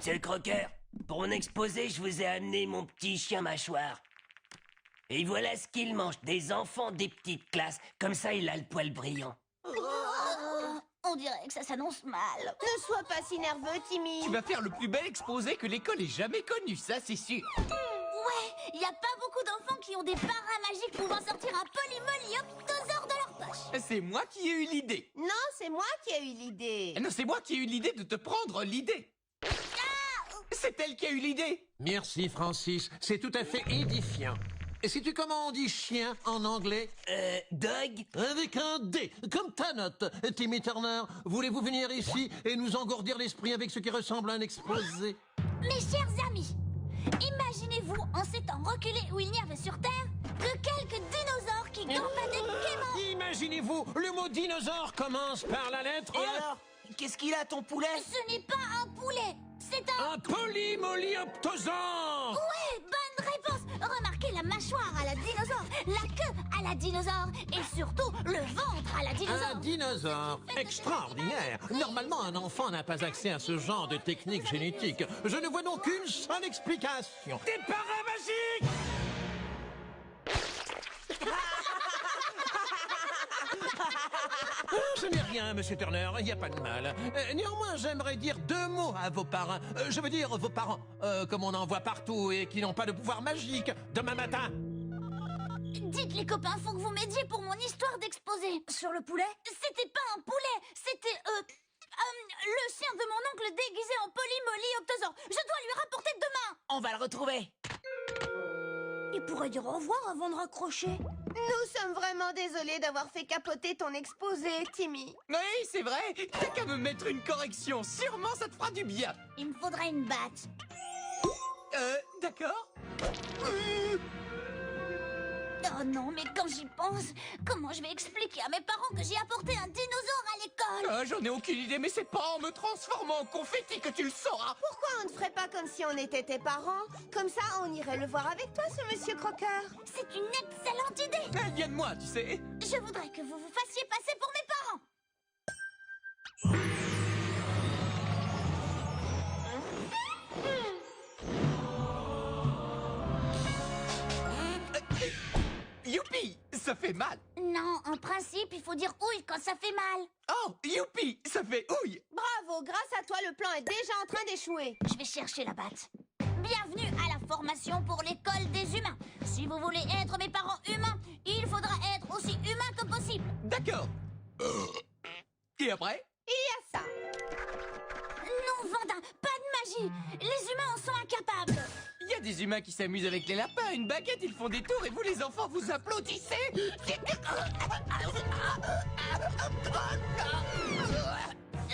C'est le croqueur. Pour mon exposé, je vous ai amené mon petit chien mâchoire. Et voilà ce qu'il mange, des enfants des petites classes. Comme ça, il a le poil brillant. On dirait que ça s'annonce mal. Ne sois pas si nerveux, Timmy. Tu vas faire le plus bel exposé que l'école ait jamais connu, ça c'est sûr. Ouais, y a pas beaucoup d'enfants qui ont des paras magiques pouvant sortir un polymolioptosaure de leur poche. C'est moi qui ai eu l'idée. Non, c'est moi qui ai eu l'idée. Non, c'est moi qui ai eu l'idée de te prendre l'idée. C'est elle qui a eu l'idée. Merci, Francis. C'est tout à fait édifiant. Et sais-tu comment on dit chien en anglais? Dog? Avec un D, comme ta note. Timmy Turner, voulez-vous venir ici et nous engourdir l'esprit avec ce qui ressemble à un exposé? Mes chers amis, imaginez-vous en ces temps reculés où il n'y avait sur Terre que quelques dinosaures qui gambadaient gaiement. Imaginez-vous, le mot dinosaure commence par la lettre Et alors? Qu'est-ce qu'il a, ton poulet? Ce n'est pas un poulet, c'est un polymolioptosaure. Ouais, bonne réponse. Remarquez la mâchoire à la dinosaure, la queue à la dinosaure et surtout le ventre à la dinosaure. Un dinosaure. Extraordinaire. Normalement, un enfant n'a pas accès à ce genre de technique génétique. Je ne vois donc qu'une seule explication. Des paras magiques. Ce n'est rien, monsieur Turner, il n'y a pas de mal. Néanmoins, j'aimerais dire deux mots à vos parrains. Je veux dire vos parents, comme on en voit partout et qui n'ont pas de pouvoir magique. Demain matin. Dites les copains, faut que vous m'aidiez pour mon histoire d'exposé. Sur le poulet? C'était pas un poulet, c'était le chien de mon oncle déguisé en polymolioptosaure. Je dois lui rapporter demain. On va le retrouver. Il pourrait dire au revoir avant de raccrocher. Nous sommes vraiment désolés d'avoir fait capoter ton exposé, Timmy. Oui, c'est vrai. T'as qu'à me mettre une correction. Sûrement, ça te fera du bien. Il me faudrait une batte. D'accord. Oh non, mais quand j'y pense, comment je vais expliquer à mes parents que j'ai apporté un dinosaure à l'école? J'en ai aucune idée, mais c'est pas en me transformant en confetti que tu le sauras. Pourquoi on ne ferait pas comme si on était tes parents? Comme ça, on irait le voir avec toi, ce monsieur Croqueur. C'est une excellente idée. Elle vient de moi, tu sais. Je voudrais que vous vous fassiez passer pour mes parents. Youpi, ça fait mal. Non, en principe, il faut dire ouille quand ça fait mal. Oh, youpi, ça fait ouille. Bravo, grâce à toi, le plan est déjà en train d'échouer. Je vais chercher la batte. Bienvenue à la formation pour l'école des humains. Si vous voulez être mes parents humains, il faudra être aussi humain que possible. D'accord. Et après? Il y a ça. Non, Vandin, pas de magie. Les humains en sont incapables. Il y a des humains qui s'amusent avec les lapins. Une baguette, ils font des tours et vous, les enfants, vous applaudissez.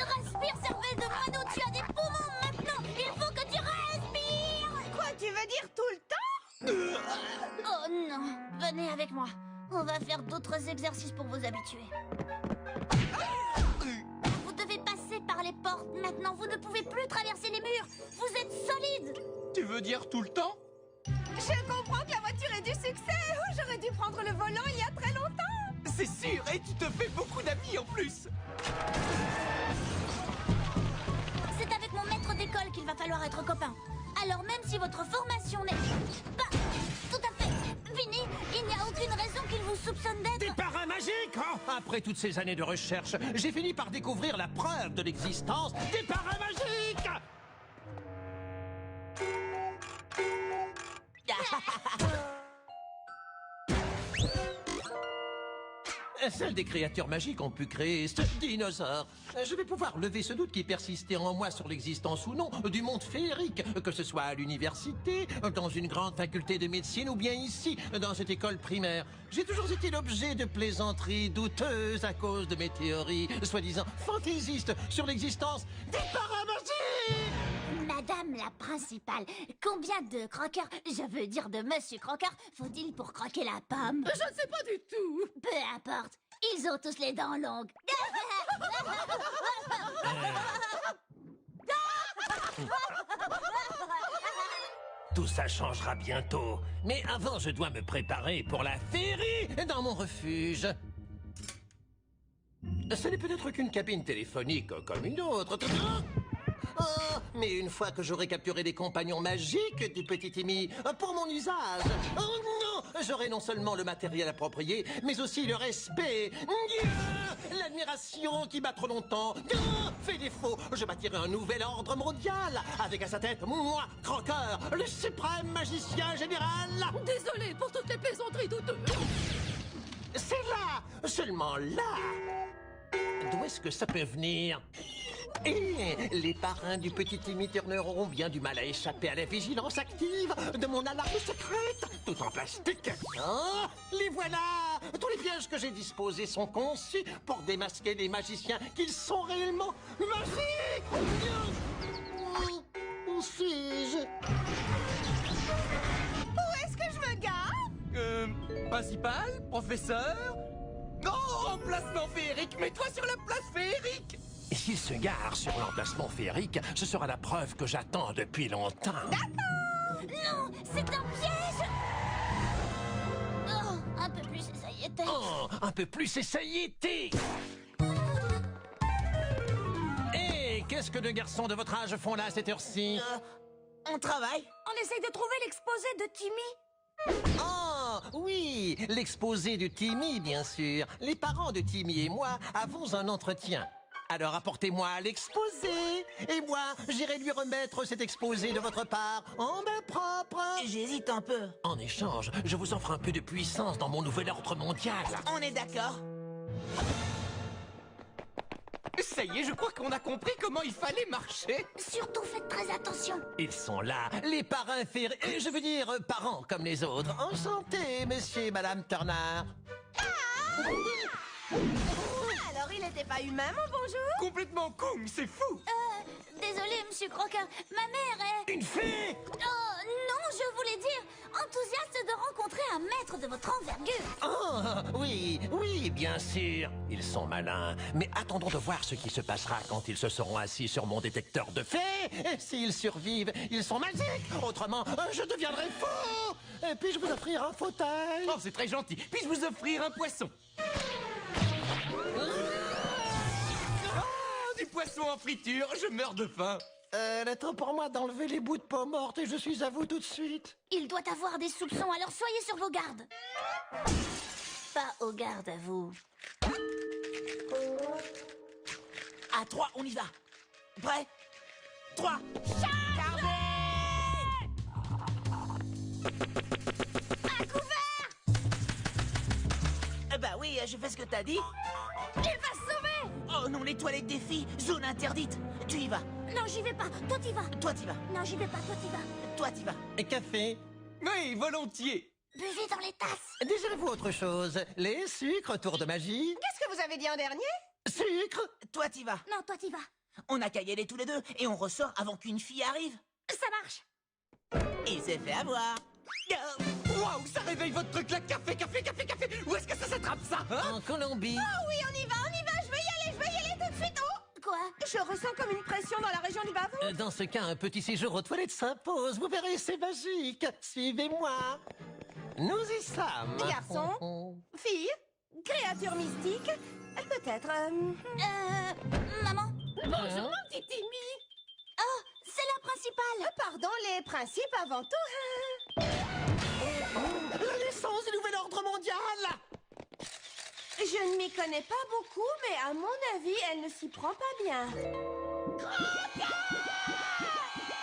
Respire, cervelle de moineau, tu as des poumons maintenant. Il faut que tu respires. Quoi, tu veux dire tout le temps? Oh non, venez avec moi. On va faire d'autres exercices pour vous habituer. Vous devez passer par les portes maintenant. Vous ne pouvez plus traverser les murs. Vous êtes solide. Tu veux dire tout le temps? Je comprends que la voiture est du succès. Oh, j'aurais dû prendre le volant il y a très longtemps. C'est sûr, et tu te fais beaucoup d'amis en plus. C'est avec mon maître d'école qu'il va falloir être copain. Alors même si votre formation n'est pas tout à fait finie, il n'y a aucune raison qu'il vous soupçonne Des d'être... paras magiques. Après toutes ces années de recherche, j'ai fini par découvrir la preuve de l'existence des paras magiques. Seules des créatures magiques ont pu créer ce dinosaure. Je vais pouvoir lever ce doute qui persistait en moi sur l'existence ou non du monde féerique, que ce soit à l'université, dans une grande faculté de médecine ou bien ici, dans cette école primaire. J'ai toujours été l'objet de plaisanteries douteuses à cause de mes théories, soi-disant fantaisistes, sur l'existence des paramagiques. Madame la principale, combien de croqueurs, je veux dire de monsieur croqueur, faut-il pour croquer la pomme? Je ne sais pas du tout. Peu importe, ils ont tous les dents longues. Tout ça changera bientôt. Mais avant, je dois me préparer pour la féerie dans mon refuge. Ce n'est peut-être qu'une cabine téléphonique comme une autre. Oh, mais une fois que j'aurai capturé les compagnons magiques du petit Timmy pour mon usage, oh non, j'aurai non seulement le matériel approprié, mais aussi le respect, l'admiration qui m'a trop longtemps fait défaut. Je bâtirai un nouvel ordre mondial avec à sa tête moi, Croqueur, le suprême magicien général. Désolé pour toutes les plaisanteries douteuses. C'est là, seulement là. D'où est-ce que ça peut venir? Et les parrains du petit Timmy Turner auront bien du mal à échapper à la vigilance active de mon alarme secrète, tout en plastique. Oh, les voilà! Tous les pièges que j'ai disposés sont conçus pour démasquer les magiciens qu'ils sont réellement magiques! Où suis-je? Où est-ce que je me gare? Principal? Professeur? Non, emplacement féerique! Mets-toi sur la place féerique! S'il se gare sur l'emplacement féerique, ce sera la preuve que j'attends depuis longtemps. Non, c'est un piège. Oh, un peu plus et ça y était. Oh, un peu plus et ça y était. Hé, qu'est-ce que deux garçons de votre âge font là à cette heure-ci? On travaille. On essaye de trouver l'exposé de Timmy. Oh, oui, l'exposé de Timmy, bien sûr. Les parents de Timmy et moi avons un entretien. Alors apportez-moi l'exposé, et moi, j'irai lui remettre cet exposé de votre part en main propre. J'hésite un peu. En échange, je vous offre un peu de puissance dans mon nouvel ordre mondial. On est d'accord. Ça y est, je crois qu'on a compris comment il fallait marcher. Surtout faites très attention. Ils sont là, les parrains féeriques, je veux dire parents comme les autres. Enchanté, monsieur et madame Turner. Alors, il n'était pas humain, mon bonjour? Complètement con, c'est fou. Désolé, monsieur Croqueur, ma mère est... Une fée! Oh, non, je voulais dire enthousiaste de rencontrer un maître de votre envergure. Oh, oui, oui, bien sûr. Ils sont malins. Mais attendons de voir ce qui se passera quand ils se seront assis sur mon détecteur de fées. Et s'ils survivent, ils sont magiques. Autrement, je deviendrai fou. Et puis-je vous offrir un fauteuil? Oh, c'est très gentil. Puis-je vous offrir un poisson? Oh, du poisson en friture, je meurs de faim. Il est temps pour moi d'enlever les bouts de peau morte et je suis à vous tout de suite. Il doit avoir des soupçons, alors soyez sur vos gardes. Pas aux gardes, à vous. À 3, on y va. Prêt? 3. À couvert! Bah oui, je fais ce que t'as dit. Il va se sauver! Oh non, les toilettes des filles, zone interdite. Tu y vas. Non, j'y vais pas. Toi, t'y vas. Toi, t'y vas. Non, j'y vais pas. Toi, t'y vas. Toi, t'y vas. Et café? Oui, volontiers. Buvez dans les tasses. Désirez-vous autre chose? Les sucres, tour de magie? Qu'est-ce que vous avez dit en dernier? Sucre? Toi, t'y vas. Non, toi, t'y vas. On a qu'à y aller tous les deux et on ressort avant qu'une fille arrive. Ça marche. Il s'est fait avoir. Waouh, ça réveille votre truc là. Café, café, café, café. Où est-ce que ça s'attrape ça, hein? En Colombie? Oh oui, on y va. Je veux y aller tout de suite. Oh, Quoi? je ressens comme une pression dans la région du bas-ventre. Dans ce cas, un petit séjour aux toilettes s'impose. Vous verrez, c'est magique. Suivez-moi. Nous y sommes. Garçon. Fille, créature mystique, peut-être. Maman? Bonjour, mon petit Timmy. Oh, c'est la principale. Pardon, les principes avant tout. La naissance du nouvel ordre mondial. Je ne m'y connais pas beaucoup, mais à mon avis, elle ne s'y prend pas bien.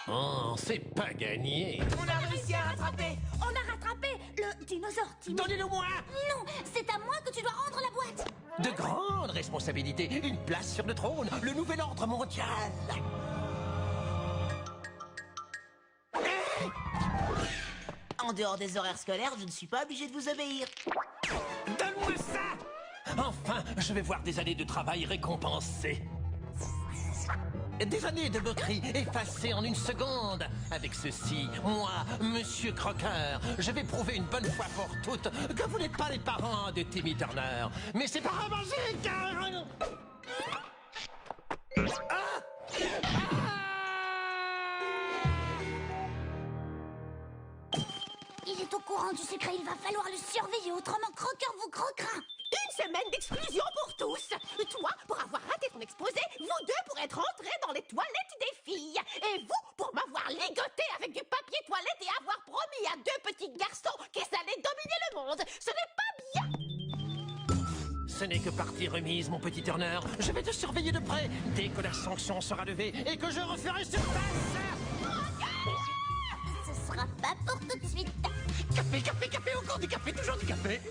Oh, c'est pas gagné. On a réussi à rattraper. On a rattrapé le dinosaure Timmy. Donnez-le-moi. Non, c'est à moi que tu dois rendre la boîte. De grandes responsabilités. Une place sur le trône. Le nouvel ordre mondial. En dehors des horaires scolaires, je ne suis pas obligé de vous obéir. Donne-moi ça. Enfin, je vais voir des années de travail récompensées. Des années de moquerie effacées en une seconde. Avec ceci, moi, Monsieur Croqueur, je vais prouver une bonne fois pour toutes que vous n'êtes pas les parents de Timmy Turner, mais ses parents magiques. Il est au courant du secret, il va falloir le surveiller, autrement Croqueur vous croquera. Une semaine d'exclusion pour tous. Toi, pour avoir raté ton exposé, vous deux pour être rentrés dans les toilettes des filles. Ce n'est pas bien. Ce n'est que partie remise, mon petit Turner. Je vais te surveiller de près dès que la sanction sera levée et que je referai surface. Ce sera pas pour tout de suite. Café, café, café, encore du café, toujours du café.